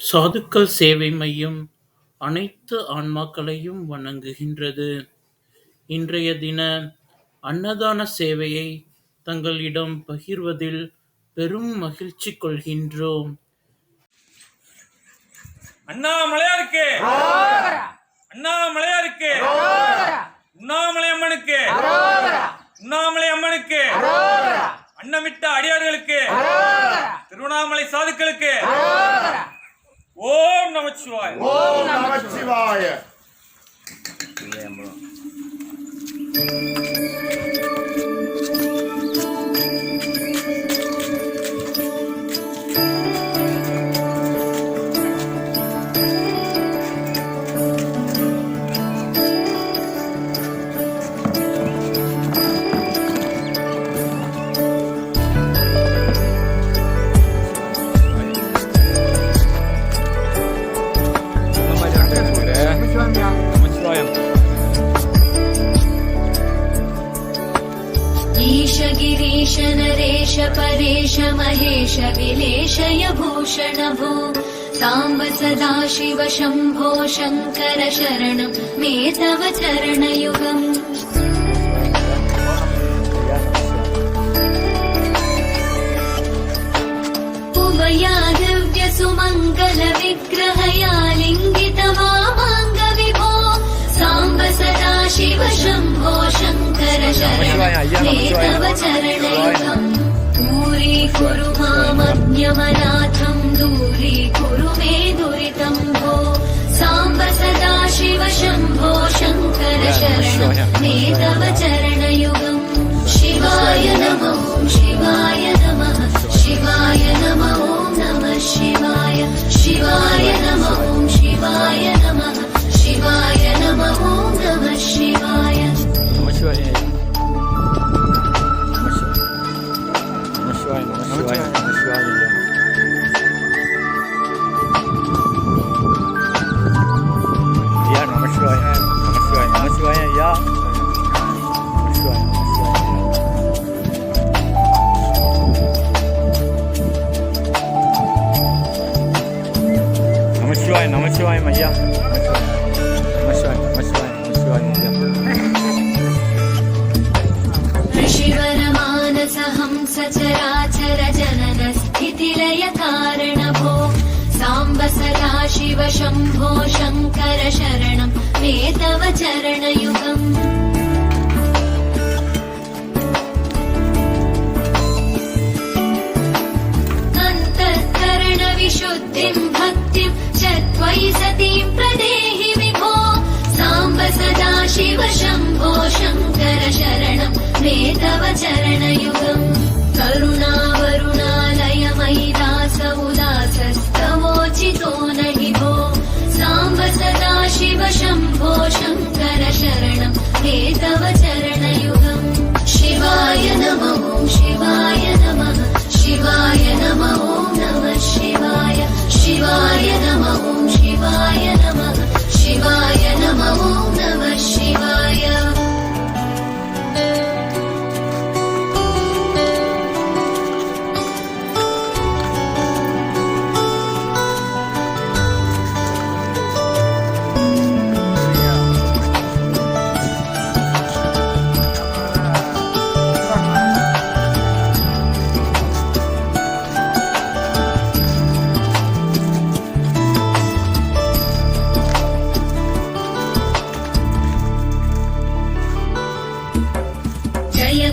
சாதுக்கள் சேவை மையம் அனைத்து ஆன்மாக்களையும் வணங்குகின்றது. இன்றைய தின அன்னதான சேவையை தங்களிடம் பகிர்வதில் பெரும் மகிழ்ச்சி கொள்கின்றோம். அண்ணாமலையாருக்கு, அண்ணாமலையாருக்கு, உண்ணாமலை அம்மனுக்கு, உண்ணாமலை அம்மனுக்கு, அன்னமிட்ட அடியார்களுக்கு, திருவண்ணாமலை சாதுக்களுக்கு ஓம் நமச்சிவாய, ஓம் நமச்சிவாய. ईश गिरीश नरेश परेश महेश विलेशय भूषण भो साम्ब सदा शिव शम्भो शङ्कर शरणं मे तव चरणयुगम्। उमया दिव्य सुमङ्गल विग्रहया लिङ्गित वामाङ्ग विभो साम्ब सदा शिव शम्भो शङ्कर शरणं मे तव चरणयुगम्। दूरीकुरु मामज्ञमनाथं दूरीकुरु मे दुरितं भो साम्ब सदा शिव शम्भो शङ्कर शरणं मे तव चरणयुगम्। शिवाय नमः, शिवाय नमः, शिवाय नमः, ॐ नमः शिवाय, शिवाय नमः, ॐ शिवाय नमः, शिवाय नमः, ॐ नमः शिवाय। நமச்சிவாய ஐயா, ऋषिवरमानस हंस चराचर जनन स्थितिलय कारण भो साम्ब सदा शिव शम्भो शङ्कर शरणं मे तव चरणयुगम्। अन्तःकरण विशुद्धिं भक्तिं च त्वयि सतीं प्रदेहि विभो साम्ब सदा शिव शम्भो शङ्कर शरणं मे तव चरणयुगम्। करुणावरुणालय मयि दास उदासस्तवोचितो नहि भो साम्ब सदा शिव शम्भो शङ्कर शरणं मे तव चरणयुगम्। शिवाय नमः, शिवाय नमः, शिवाय नमः, ॐ नमः शिवाय, शिवाय नमः, शिवाय नमः, शिवाय नमः, ॐ नमः शिवाय।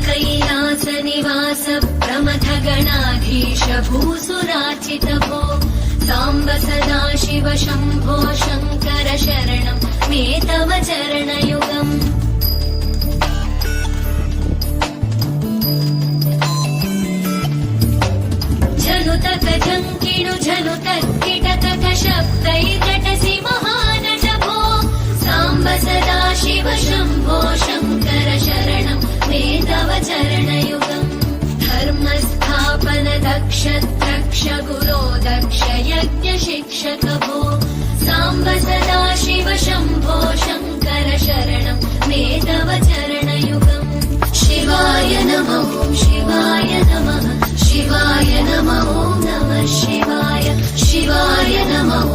कैलास निवास प्रमथ गणाधीश भूसुरार्चित भो साम्ब सदा शिव शम्भो शङ्कर शरणं मे तव चरणयुगम्। झनुतक झङ्किणु झनुतक किटकट शब्दैकटसि महानट भो साम्ब सदा शिव शम्भो शङ्कर शरणं मे तव चरणयुगम्। धर्मस्थापन दक्ष द्रक्ष गुरो दक्ष यज्ञ शिक्षक भो साम्ब सदा शिव शम्भो शङ्कर शरणं मे तव चरणयुगम्। शिवाय नमः, शिवाय नमः, शिवाय नमः, ॐ नमः शिवाय, शिवाय नमः,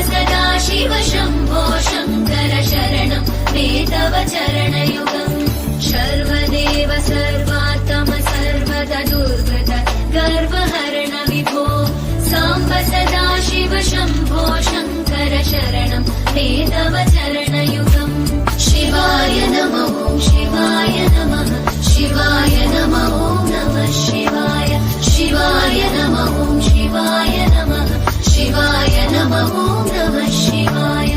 सदा शिव शम्भो शङ्कर शरणं मे तव चरणयुगम् सर्वदेव सर्वात्म सर्वदा दुर्गत गर्वहरण विभो साम्ब सदा शिव शम्भो शङ्कर शरणं मे तव चरणयुगम् शिवाय नमः शिवाय नमः शिवाय नमः नमः शिवाय शिवाय नमः शिवाय नमः शिवाय नमः नमः शिवाय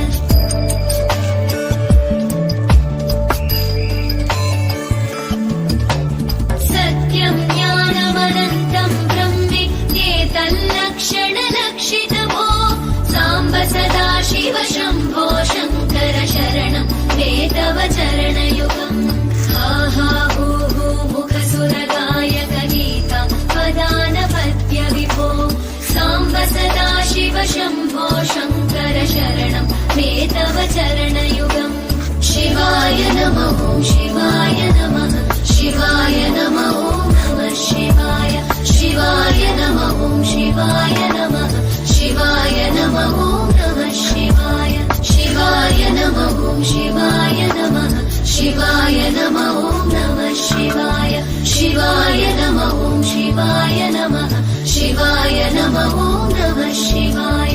सत्यं ज्ञानमनन्तं ब्रह्मेतल्लक्षणलक्षितभो साम्ब सदा शिव शम्भो शङ्कर शरणं मे तव चरणयुगम् हा हा हू हू मुखसुरगायक गीता पदानपद्य विभो साम्ब सदा शिव शम्भो शङ्कर शरणं मे तव चरणयुगम् शिवाय नमः शिवाय नमः शिवाय नमः नमः शिवाय शिवाय नमः शिवाय नमः शिवाय नमः नमः शिवाय शिवाय नमः शिवाय नमः शिवाय नमः नमः शिवाय शिवाय नमः शिवाय नमः शिवाय नमः नमः शिवाय